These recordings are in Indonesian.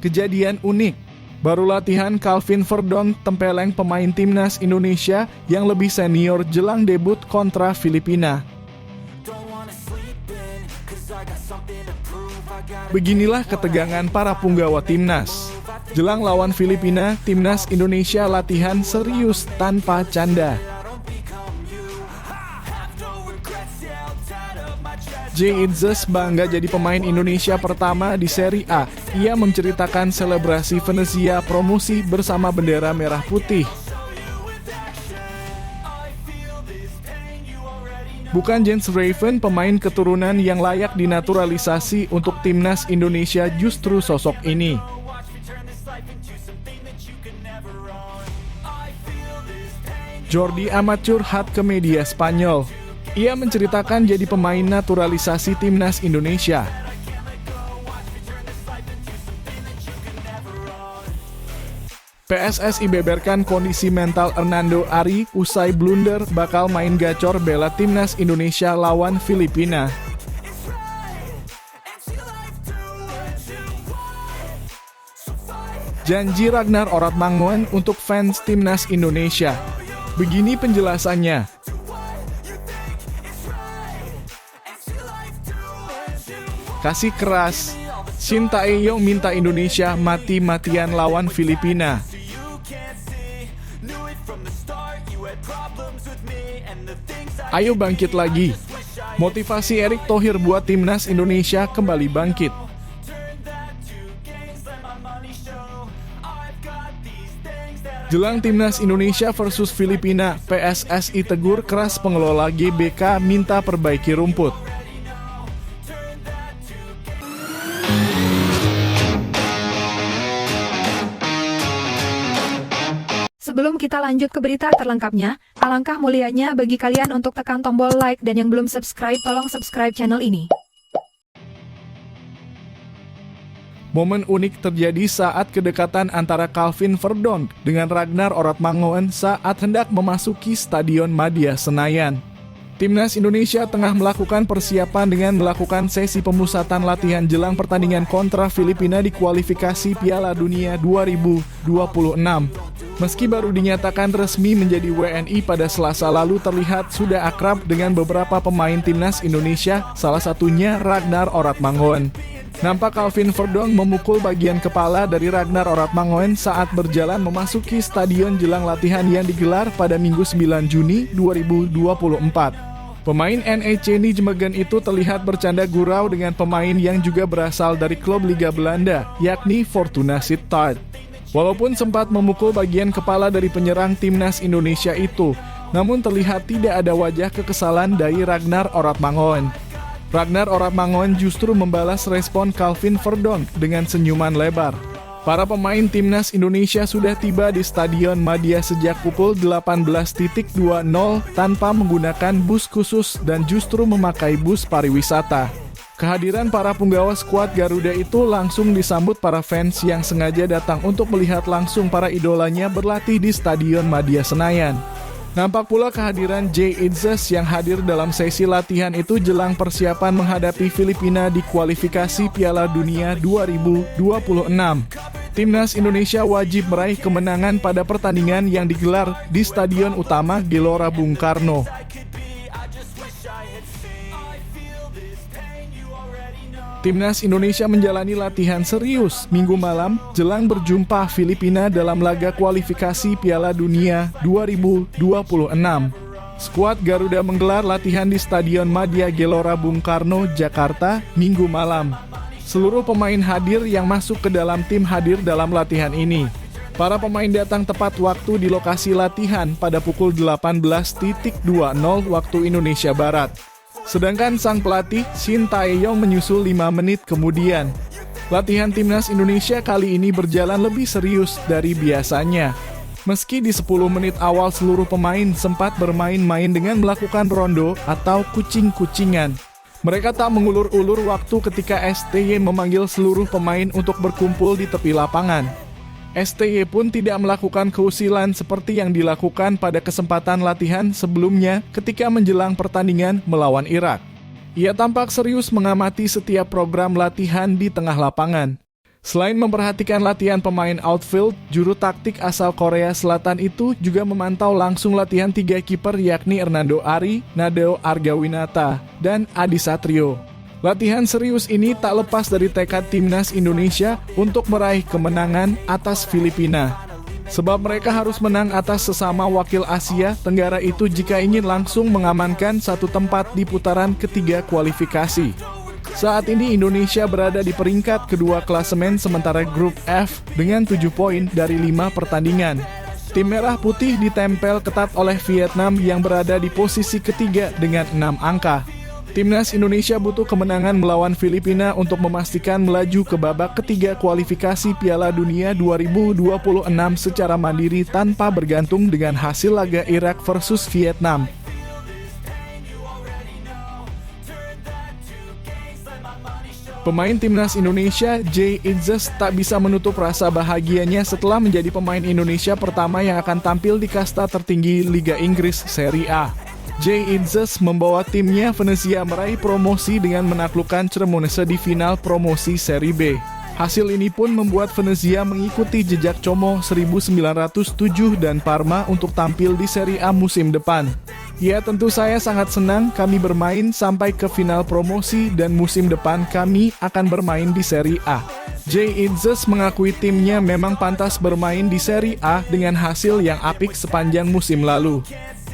Kejadian unik. Baru latihan Calvin Verdonk tempeleng pemain timnas Indonesia yang lebih senior jelang debut kontra Filipina. Beginilah ketegangan para punggawa timnas. Jelang lawan Filipina, timnas Indonesia latihan serius tanpa canda. Jay Itzes bangga jadi pemain Indonesia pertama di Serie A. Ia menceritakan selebrasi Venezia promosi bersama bendera merah putih. Bukan Jens Raven, pemain keturunan yang layak dinaturalisasi untuk timnas Indonesia, justru sosok ini. Jordi Amat curhat ke media Spanyol. Ia menceritakan jadi pemain naturalisasi timnas Indonesia. PSSI beberkan kondisi mental Hernando Ari usai blunder bakal main gacor bela timnas Indonesia lawan Filipina. Janji Ragnar Oratmangoen untuk fans timnas Indonesia. Begini penjelasannya. Kasih keras, Shin Tae-yong minta Indonesia mati-matian lawan Filipina. Ayo bangkit lagi. Motivasi Erick Thohir buat timnas Indonesia kembali bangkit. Jelang timnas Indonesia versus Filipina, PSSI tegur keras pengelola GBK minta perbaiki rumput. Sebelum kita lanjut ke berita terlengkapnya, alangkah mulianya bagi kalian untuk tekan tombol like dan yang belum subscribe tolong subscribe channel ini. Momen unik terjadi saat kedekatan antara Calvin Verdonk dengan Ragnar Oratmangoen saat hendak memasuki Stadion Madia Senayan. Timnas Indonesia tengah melakukan persiapan dengan melakukan sesi pemusatan latihan jelang pertandingan kontra Filipina di kualifikasi Piala Dunia 2026. Meski baru dinyatakan resmi menjadi WNI pada Selasa lalu, terlihat sudah akrab dengan beberapa pemain timnas Indonesia, salah satunya Ragnar Oratmangoen. Nampak Calvin Verdonk memukul bagian kepala dari Ragnar Oratmangoen saat berjalan memasuki stadion jelang latihan yang digelar pada Minggu 9 Juni 2024. Pemain NEC Nijmegen itu terlihat bercanda gurau dengan pemain yang juga berasal dari klub Liga Belanda, yakni Fortuna Sittard. Walaupun sempat memukul bagian kepala dari penyerang timnas Indonesia itu, namun terlihat tidak ada wajah kekesalan dari Ragnar Oratmangoen. Ragnar Oratmangoen justru membalas respon Calvin Verdonk dengan senyuman lebar. Para pemain timnas Indonesia sudah tiba di Stadion Madia sejak pukul 18.20 tanpa menggunakan bus khusus dan justru memakai bus pariwisata. Kehadiran para punggawa skuad Garuda itu langsung disambut para fans yang sengaja datang untuk melihat langsung para idolanya berlatih di Stadion Madia Senayan. Nampak pula kehadiran Jay Itzes yang hadir dalam sesi latihan itu jelang persiapan menghadapi Filipina di kualifikasi Piala Dunia 2026. Timnas Indonesia wajib meraih kemenangan pada pertandingan yang digelar di Stadion Utama Gelora Bung Karno. Timnas Indonesia menjalani latihan serius Minggu malam jelang berjumpa Filipina dalam laga kualifikasi Piala Dunia 2026. Skuad Garuda menggelar latihan di Stadion Madia Gelora Bung Karno, Jakarta, Minggu malam. Seluruh pemain hadir yang masuk ke dalam tim hadir dalam latihan ini. Para pemain datang tepat waktu di lokasi latihan pada pukul 18.20 waktu Indonesia Barat. Sedangkan sang pelatih Shin Tae-yong menyusul 5 menit kemudian. Latihan timnas Indonesia kali ini berjalan lebih serius dari biasanya. Meski di 10 menit awal seluruh pemain sempat bermain-main dengan melakukan rondo atau kucing-kucingan. Mereka tak mengulur-ulur waktu ketika STY memanggil seluruh pemain untuk berkumpul di tepi lapangan. STY pun tidak melakukan keusilan seperti yang dilakukan pada kesempatan latihan sebelumnya ketika menjelang pertandingan melawan Irak. Ia tampak serius mengamati setiap program latihan di tengah lapangan. Selain memperhatikan latihan pemain outfield, juru taktik asal Korea Selatan itu juga memantau langsung latihan 3 kiper yakni Hernando Ari, Nadeo Argawinata, dan Adi Satrio. Latihan serius ini tak lepas dari tekad timnas Indonesia untuk meraih kemenangan atas Filipina. Sebab mereka harus menang atas sesama wakil Asia Tenggara itu jika ingin langsung mengamankan satu tempat di putaran ketiga kualifikasi. Saat ini Indonesia berada di peringkat kedua klasemen sementara grup F dengan 7 poin dari 5 pertandingan. Tim Merah Putih ditempel ketat oleh Vietnam yang berada di posisi ketiga dengan 6 angka. Timnas Indonesia butuh kemenangan melawan Filipina untuk memastikan melaju ke babak ketiga kualifikasi Piala Dunia 2026 secara mandiri tanpa bergantung dengan hasil laga Irak versus Vietnam. Pemain timnas Indonesia, Jay Itzes, tak bisa menutup rasa bahagianya setelah menjadi pemain Indonesia pertama yang akan tampil di kasta tertinggi Liga Inggris Serie A. Jay Itzes membawa timnya Venezia meraih promosi dengan menaklukkan Cremonese di final promosi Serie B. Hasil ini pun membuat Venezia mengikuti jejak Como 1907 dan Parma untuk tampil di Serie A musim depan. Ya, tentu saya sangat senang kami bermain sampai ke final promosi dan musim depan kami akan bermain di Serie A. Jay Itzes mengakui timnya memang pantas bermain di Serie A dengan hasil yang apik sepanjang musim lalu.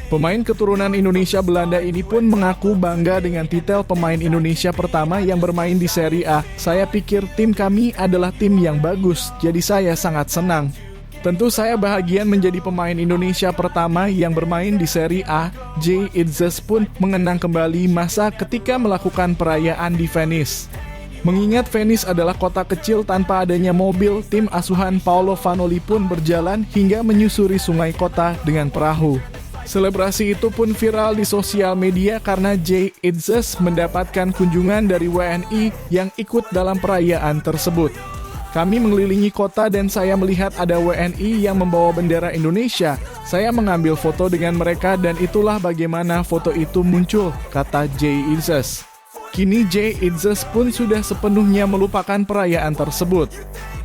Pemain keturunan Indonesia Belanda ini pun mengaku bangga dengan titel pemain Indonesia pertama yang bermain di Serie A. Saya pikir tim kami adalah tim yang bagus, jadi saya sangat senang. Tentu saya bahagia menjadi pemain Indonesia pertama yang bermain di Serie A. Jay Itzes pun mengenang kembali masa ketika melakukan perayaan di Venice. Mengingat Venice adalah kota kecil tanpa adanya mobil, tim asuhan Paolo Vanoli pun berjalan hingga menyusuri sungai kota dengan perahu. Selebrasi itu pun viral di sosial media karena Jay Itzes mendapatkan kunjungan dari WNI yang ikut dalam perayaan tersebut. Kami mengelilingi kota dan saya melihat ada WNI yang membawa bendera Indonesia. Saya mengambil foto dengan mereka dan itulah bagaimana foto itu muncul, kata Jay Itzes. Kini Jay Itzes pun sudah sepenuhnya melupakan perayaan tersebut.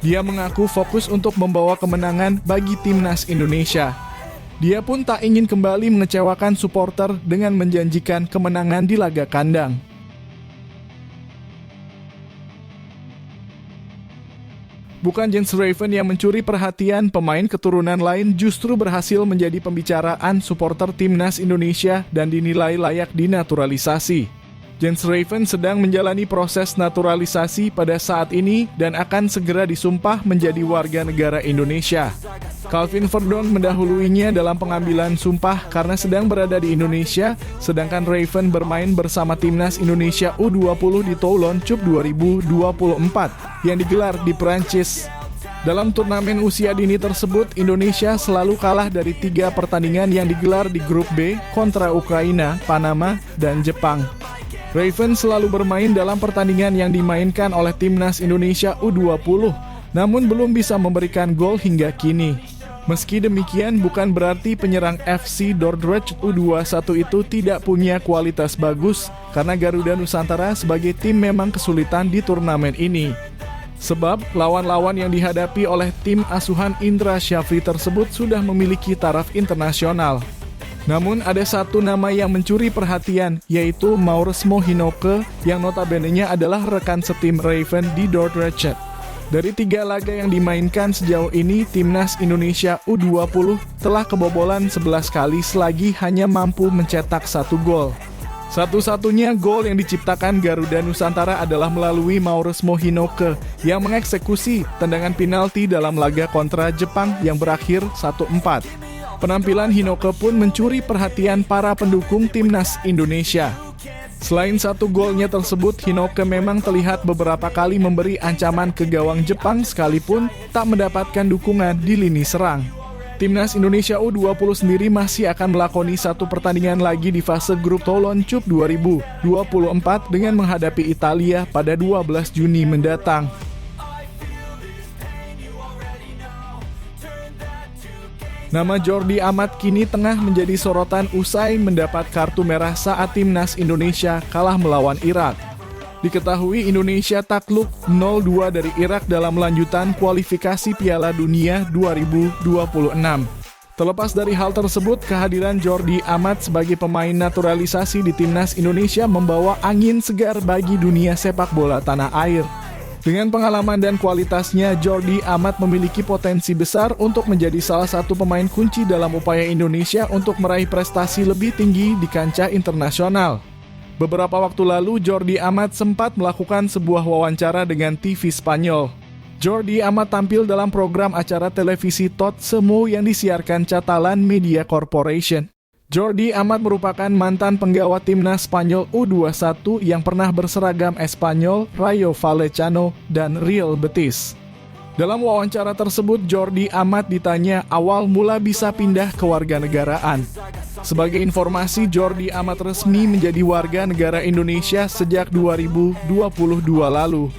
Dia mengaku fokus untuk membawa kemenangan bagi timnas Indonesia. Dia pun tak ingin kembali mengecewakan supporter dengan menjanjikan kemenangan di laga kandang. Bukan Jens Raven yang mencuri perhatian, pemain keturunan lain justru berhasil menjadi pembicaraan supporter timnas Indonesia dan dinilai layak dinaturalisasi. Jens Raven sedang menjalani proses naturalisasi pada saat ini dan akan segera disumpah menjadi warga negara Indonesia. Calvin Verdonk mendahuluinya dalam pengambilan sumpah karena sedang berada di Indonesia, sedangkan Raven bermain bersama timnas Indonesia U20 di Toulon Cup 2024 yang digelar di Prancis. Dalam turnamen usia dini tersebut, Indonesia selalu kalah dari 3 pertandingan yang digelar di grup B kontra Ukraina, Panama, dan Jepang. Raven selalu bermain dalam pertandingan yang dimainkan oleh timnas Indonesia U20, namun belum bisa memberikan gol hingga kini. Meski demikian, bukan berarti penyerang FC Dordrecht U21 itu tidak punya kualitas bagus, karena Garuda Nusantara sebagai tim memang kesulitan di turnamen ini. Sebab, lawan-lawan yang dihadapi oleh tim asuhan Indra Syafri tersebut sudah memiliki taraf internasional. Namun ada satu nama yang mencuri perhatian, yaitu Mauresmo Hinoke yang notabene-nya adalah rekan setim Raven di Dordrecht. Dari 3 laga yang dimainkan sejauh ini, timnas Indonesia U20 telah kebobolan 11 kali selagi hanya mampu mencetak 1 gol. Satu-satunya gol yang diciptakan Garuda Nusantara adalah melalui Mauresmo Hinoke yang mengeksekusi tendangan penalti dalam laga kontra Jepang yang berakhir 1-4. Penampilan Hinoke pun mencuri perhatian para pendukung timnas Indonesia. Selain 1 golnya tersebut, Hinoke memang terlihat beberapa kali memberi ancaman ke gawang Jepang sekalipun tak mendapatkan dukungan di lini serang. Timnas Indonesia U20 sendiri masih akan melakoni 1 pertandingan lagi di fase grup Toulon Cup 2024 dengan menghadapi Italia pada 12 Juni mendatang. Nama Jordi Amat kini tengah menjadi sorotan usai mendapat kartu merah saat timnas Indonesia kalah melawan Irak. Diketahui Indonesia takluk 0-2 dari Irak dalam lanjutan kualifikasi Piala Dunia 2026. Terlepas dari hal tersebut, kehadiran Jordi Amat sebagai pemain naturalisasi di timnas Indonesia membawa angin segar bagi dunia sepak bola tanah air. Dengan pengalaman dan kualitasnya, Jordi Amat memiliki potensi besar untuk menjadi salah satu pemain kunci dalam upaya Indonesia untuk meraih prestasi lebih tinggi di kancah internasional. Beberapa waktu lalu, Jordi Amat sempat melakukan sebuah wawancara dengan TV Spanyol. Jordi Amat tampil dalam program acara televisi Tot Semo yang disiarkan Catalan Media Corporation. Jordi Amat merupakan mantan penggawa timnas Spanyol U21 yang pernah berseragam Espanyol, Rayo Vallecano, dan Real Betis. Dalam wawancara tersebut, Jordi Amat ditanya awal mula bisa pindah ke warganegaraan. Sebagai informasi, Jordi Amat resmi menjadi warga negara Indonesia sejak 2022 lalu.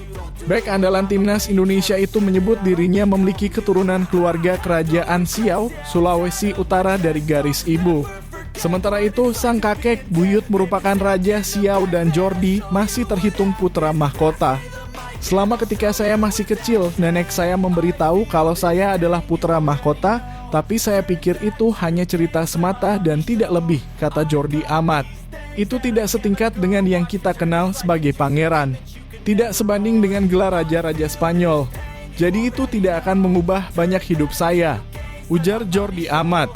Bek andalan timnas Indonesia itu menyebut dirinya memiliki keturunan keluarga kerajaan Siau, Sulawesi Utara dari garis ibu. Sementara itu, sang kakek buyut merupakan Raja Siau dan Jordi masih terhitung putra mahkota. Selama ketika saya masih kecil, nenek saya memberitahu kalau saya adalah putra mahkota, tapi saya pikir itu hanya cerita semata dan tidak lebih, kata Jordi Amat. Itu tidak setingkat dengan yang kita kenal sebagai pangeran. Tidak sebanding dengan gelar raja-raja Spanyol. Jadi itu tidak akan mengubah banyak hidup saya, ujar Jordi Amat.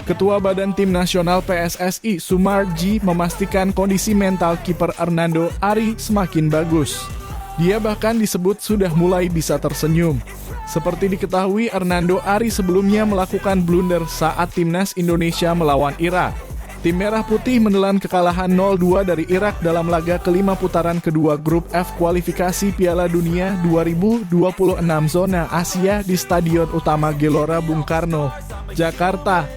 Ketua Badan Tim Nasional PSSI Sumarji memastikan kondisi mental kiper Hernando Ari semakin bagus. Dia bahkan disebut sudah mulai bisa tersenyum. Seperti diketahui, Hernando Ari sebelumnya melakukan blunder saat timnas Indonesia melawan Irak. Tim Merah Putih menelan kekalahan 0-2 dari Irak dalam laga kelima putaran kedua grup F kualifikasi Piala Dunia 2026 zona Asia di Stadion Utama Gelora Bung Karno, Jakarta,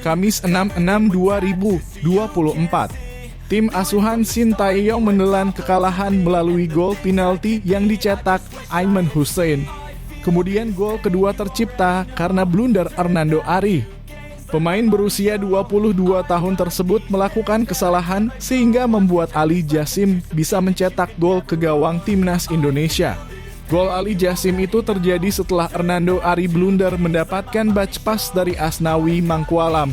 Kamis 6/6/2024. Tim asuhan Sintayong menelan kekalahan melalui gol penalti yang dicetak Aiman Hussein. Kemudian gol kedua tercipta karena blunder Hernando Ari. Pemain berusia 22 tahun tersebut melakukan kesalahan sehingga membuat Ali Jasim bisa mencetak gol ke gawang timnas Indonesia. Gol Ali Jasim itu terjadi setelah Hernando Ari blunder mendapatkan batch pass dari Asnawi Mangkualam.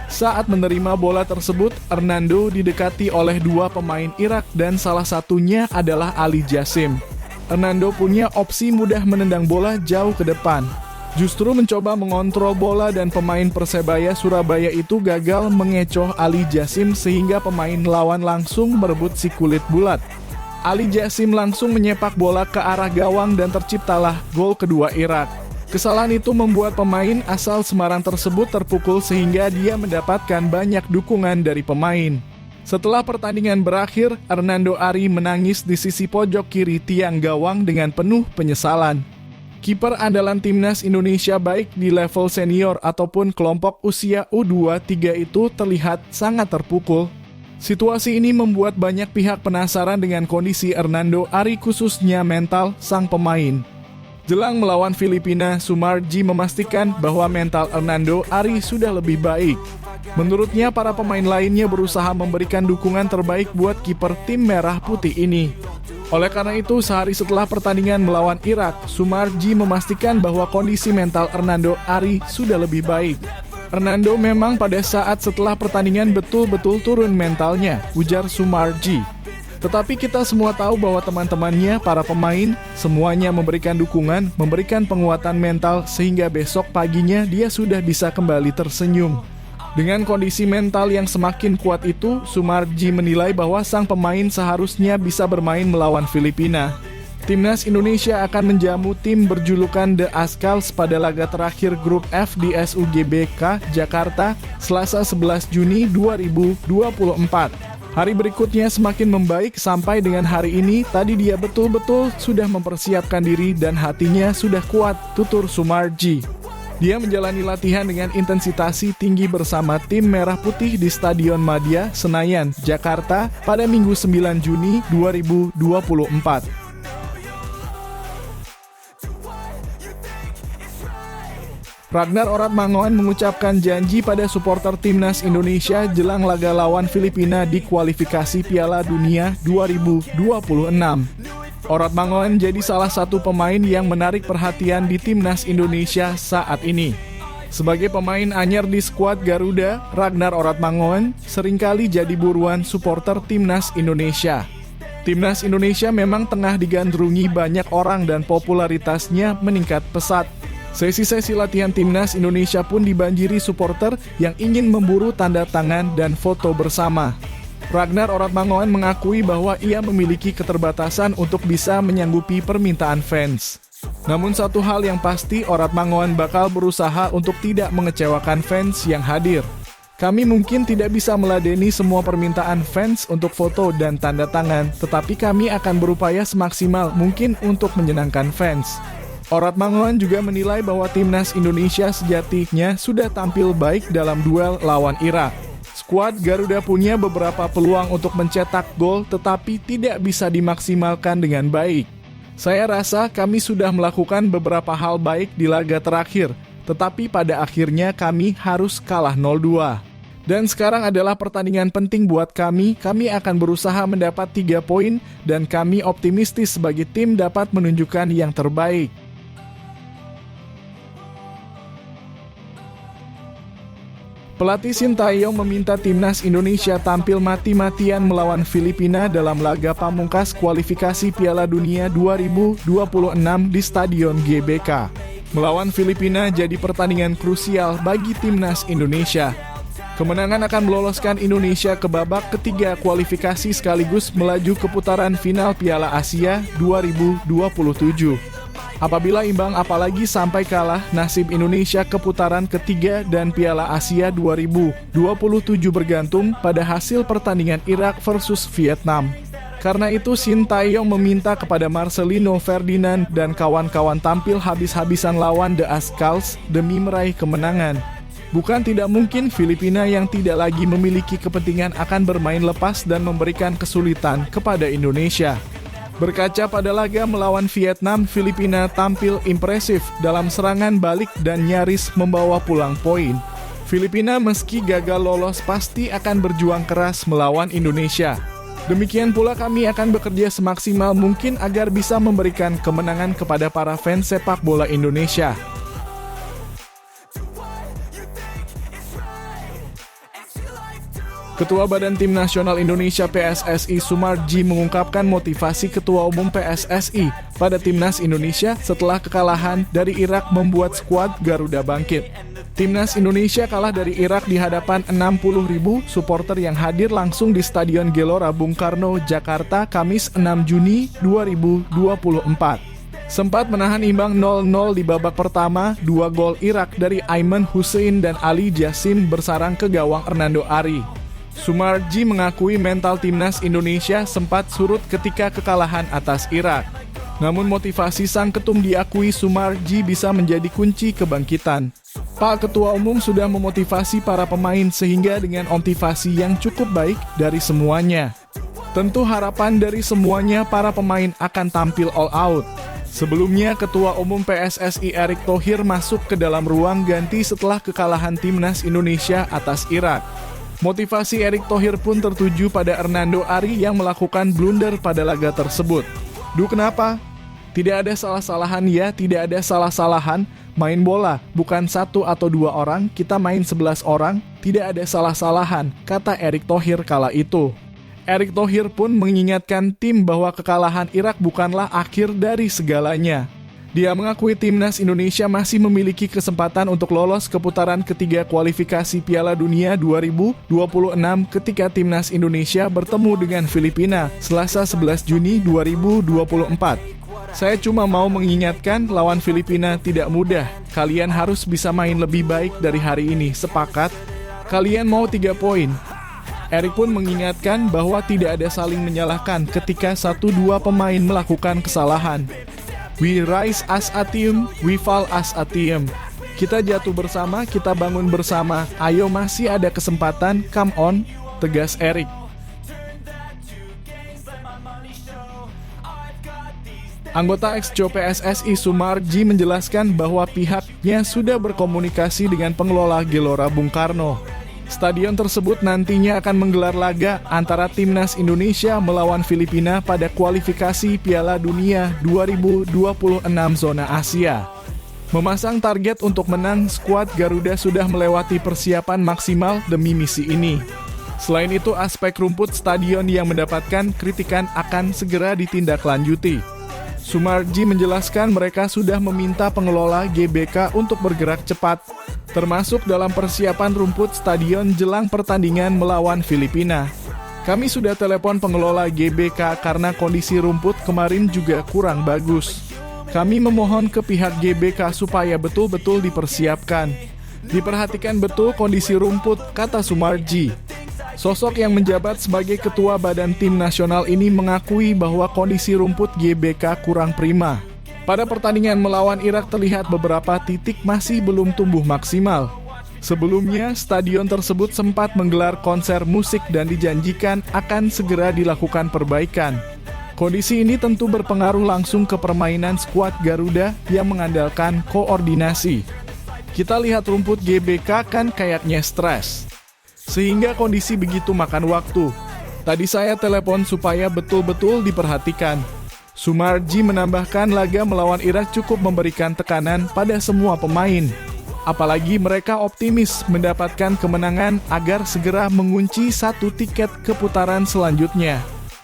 Saat menerima bola tersebut, Hernando didekati oleh dua pemain Irak dan salah satunya adalah Ali Jasim. Hernando punya opsi mudah menendang bola jauh ke depan. Justru mencoba mengontrol bola dan pemain Persebaya Surabaya itu gagal mengecoh Ali Jasim sehingga pemain lawan langsung merebut si kulit bulat. Ali Jasim langsung menyepak bola ke arah gawang dan terciptalah gol kedua Irak. Kesalahan itu membuat pemain asal Semarang tersebut terpukul sehingga dia mendapatkan banyak dukungan dari pemain. Setelah pertandingan berakhir, Hernando Ari menangis di sisi pojok kiri tiang gawang dengan penuh penyesalan. Kiper andalan timnas Indonesia baik di level senior ataupun kelompok usia U23 itu terlihat sangat terpukul. Situasi ini membuat banyak pihak penasaran dengan kondisi Hernando Ari khususnya mental sang pemain. Jelang melawan Filipina, Sumarji memastikan bahwa mental Hernando Ari sudah lebih baik. Menurutnya, para pemain lainnya berusaha memberikan dukungan terbaik buat kiper tim Merah Putih ini. Oleh karena itu, sehari setelah pertandingan melawan Irak, Sumarji memastikan bahwa kondisi mental Hernando Ari sudah lebih baik. Hernando memang pada saat setelah pertandingan betul-betul turun mentalnya, ujar Sumarji. Tetapi kita semua tahu bahwa teman-temannya, para pemain, semuanya memberikan dukungan, memberikan penguatan mental sehingga besok paginya dia sudah bisa kembali tersenyum. Dengan kondisi mental yang semakin kuat itu, Sumarji menilai bahwa sang pemain seharusnya bisa bermain melawan Filipina. Timnas Indonesia akan menjamu tim berjulukan The Ascals pada laga terakhir grup F di SUGBK Jakarta, Selasa 11 Juni 2024. Hari berikutnya semakin membaik sampai dengan hari ini, tadi dia betul-betul sudah mempersiapkan diri dan hatinya sudah kuat, tutur Sumarji. Dia menjalani latihan dengan intensitas tinggi bersama tim Merah Putih di Stadion Madia, Senayan, Jakarta pada Minggu 9 Juni 2024. Ragnar Oratmangoen mengucapkan janji pada supporter timnas Indonesia jelang laga lawan Filipina di kualifikasi Piala Dunia 2026. Oratmangoen jadi salah satu pemain yang menarik perhatian di timnas Indonesia saat ini. Sebagai pemain anyar di skuad Garuda, Ragnar Oratmangoen seringkali jadi buruan supporter timnas Indonesia. Timnas Indonesia memang tengah digandrungi banyak orang dan popularitasnya meningkat pesat. Sesi-sesi latihan timnas Indonesia pun dibanjiri supporter yang ingin memburu tanda tangan dan foto bersama. Ragnar Oratmangoen mengakui bahwa ia memiliki keterbatasan untuk bisa menyanggupi permintaan fans. Namun satu hal yang pasti, Oratmangoen bakal berusaha untuk tidak mengecewakan fans yang hadir. Kami mungkin tidak bisa meladeni semua permintaan fans untuk foto dan tanda tangan, tetapi kami akan berupaya semaksimal mungkin untuk menyenangkan fans. Oratmangoen juga menilai bahwa timnas Indonesia sejatinya sudah tampil baik dalam duel lawan Irak. Skuad Garuda punya beberapa peluang untuk mencetak gol tetapi tidak bisa dimaksimalkan dengan baik. Saya rasa kami sudah melakukan beberapa hal baik di laga terakhir, tetapi pada akhirnya kami harus kalah 0-2. Dan sekarang adalah pertandingan penting buat kami akan berusaha mendapat 3 poin dan kami optimistis sebagai tim dapat menunjukkan yang terbaik. Pelatih Sintayong meminta timnas Indonesia tampil mati-matian melawan Filipina dalam laga pamungkas kualifikasi Piala Dunia 2026 di Stadion GBK. Melawan Filipina jadi pertandingan krusial bagi timnas Indonesia. Kemenangan akan meloloskan Indonesia ke babak ketiga kualifikasi sekaligus melaju ke putaran final Piala Asia 2027. Apabila imbang apalagi sampai kalah, nasib Indonesia ke putaran ketiga dan Piala Asia 2027 bergantung pada hasil pertandingan Irak versus Vietnam. Karena itu Sintayong meminta kepada Marcelino Ferdinand dan kawan-kawan tampil habis-habisan lawan The Azkals demi meraih kemenangan. Bukan tidak mungkin Filipina yang tidak lagi memiliki kepentingan akan bermain lepas dan memberikan kesulitan kepada Indonesia. Berkaca pada laga melawan Vietnam, Filipina tampil impresif dalam serangan balik dan nyaris membawa pulang poin. Filipina meski gagal lolos pasti akan berjuang keras melawan Indonesia. Demikian pula kami akan bekerja semaksimal mungkin agar bisa memberikan kemenangan kepada para fans sepak bola Indonesia. Ketua Badan Tim Nasional Indonesia PSSI Sumarji mengungkapkan motivasi Ketua Umum PSSI pada Timnas Indonesia setelah kekalahan dari Irak membuat skuad Garuda bangkit. Timnas Indonesia kalah dari Irak di hadapan 60.000 supporter yang hadir langsung di Stadion Gelora Bung Karno, Jakarta, Kamis 6 Juni 2024. Sempat menahan imbang 0-0 di babak pertama, 2 gol Irak dari Aiman Hussein dan Ali Jassim bersarang ke gawang Hernando Ari. Sumarji mengakui mental timnas Indonesia sempat surut ketika kekalahan atas Irak. Namun motivasi sang ketum diakui Sumarji bisa menjadi kunci kebangkitan. Pak Ketua Umum sudah memotivasi para pemain sehingga dengan motivasi yang cukup baik dari semuanya. Tentu harapan dari semuanya para pemain akan tampil all out. Sebelumnya, Ketua Umum PSSI Erick Thohir masuk ke dalam ruang ganti setelah kekalahan timnas Indonesia atas Irak. Motivasi Erick Thohir pun tertuju pada Hernando Ari yang melakukan blunder pada laga tersebut. Duh, kenapa? Tidak ada salah-salahan ya, tidak ada salah-salahan. Main bola, bukan 1 atau 2 orang, kita main 11 orang, tidak ada salah-salahan, kata Erick Thohir kala itu. Erick Thohir pun mengingatkan tim bahwa kekalahan Irak bukanlah akhir dari segalanya. Dia mengakui timnas Indonesia masih memiliki kesempatan untuk lolos ke putaran ketiga kualifikasi Piala Dunia 2026 ketika timnas Indonesia bertemu dengan Filipina Selasa 11 Juni 2024. Saya cuma mau mengingatkan lawan Filipina tidak mudah. Kalian harus bisa main lebih baik dari hari ini, sepakat? Kalian mau 3 poin. Erick pun mengingatkan bahwa tidak ada saling menyalahkan ketika 1-2 pemain melakukan kesalahan. We rise as a team, we fall as a team. Kita jatuh bersama, kita bangun bersama. Ayo masih ada kesempatan, come on, tegas Erick. Anggota ex-Jo PSSI Sumarji menjelaskan bahwa pihaknya sudah berkomunikasi dengan pengelola Gelora Bung Karno. Stadion tersebut nantinya akan menggelar laga antara Timnas Indonesia melawan Filipina pada kualifikasi Piala Dunia 2026 zona Asia. Memasang target untuk menang, skuad Garuda sudah melewati persiapan maksimal demi misi ini. Selain itu, aspek rumput stadion yang mendapatkan kritikan akan segera ditindaklanjuti. Sumarji menjelaskan mereka sudah meminta pengelola GBK untuk bergerak cepat, termasuk dalam persiapan rumput stadion jelang pertandingan melawan Filipina. Kami sudah telepon pengelola GBK karena kondisi rumput kemarin juga kurang bagus. Kami memohon ke pihak GBK supaya betul-betul dipersiapkan. Diperhatikan betul kondisi rumput, kata Sumarji. Sosok yang menjabat sebagai ketua badan tim nasional ini mengakui bahwa kondisi rumput GBK kurang prima. Pada pertandingan melawan Irak terlihat beberapa titik masih belum tumbuh maksimal. Sebelumnya, stadion tersebut sempat menggelar konser musik dan dijanjikan akan segera dilakukan perbaikan. Kondisi ini tentu berpengaruh langsung ke permainan skuad Garuda yang mengandalkan koordinasi. Kita lihat rumput GBK kan kayaknya stres. Sehingga kondisi begitu makan waktu. Tadi saya telepon supaya betul-betul diperhatikan. Sumarji menambahkan laga melawan Irak cukup memberikan tekanan pada semua pemain. Apalagi mereka optimis mendapatkan kemenangan agar segera mengunci 1 tiket ke putaran selanjutnya.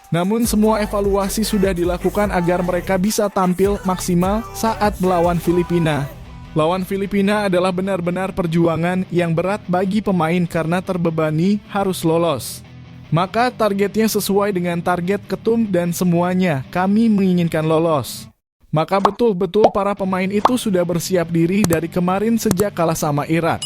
Namun semua evaluasi sudah dilakukan agar mereka bisa tampil maksimal saat melawan Filipina. Lawan Filipina adalah benar-benar perjuangan yang berat bagi pemain karena terbebani harus lolos. Maka targetnya sesuai dengan target ketum dan semuanya kami menginginkan lolos. Maka betul-betul para pemain itu sudah bersiap diri dari kemarin sejak kalah sama Irak.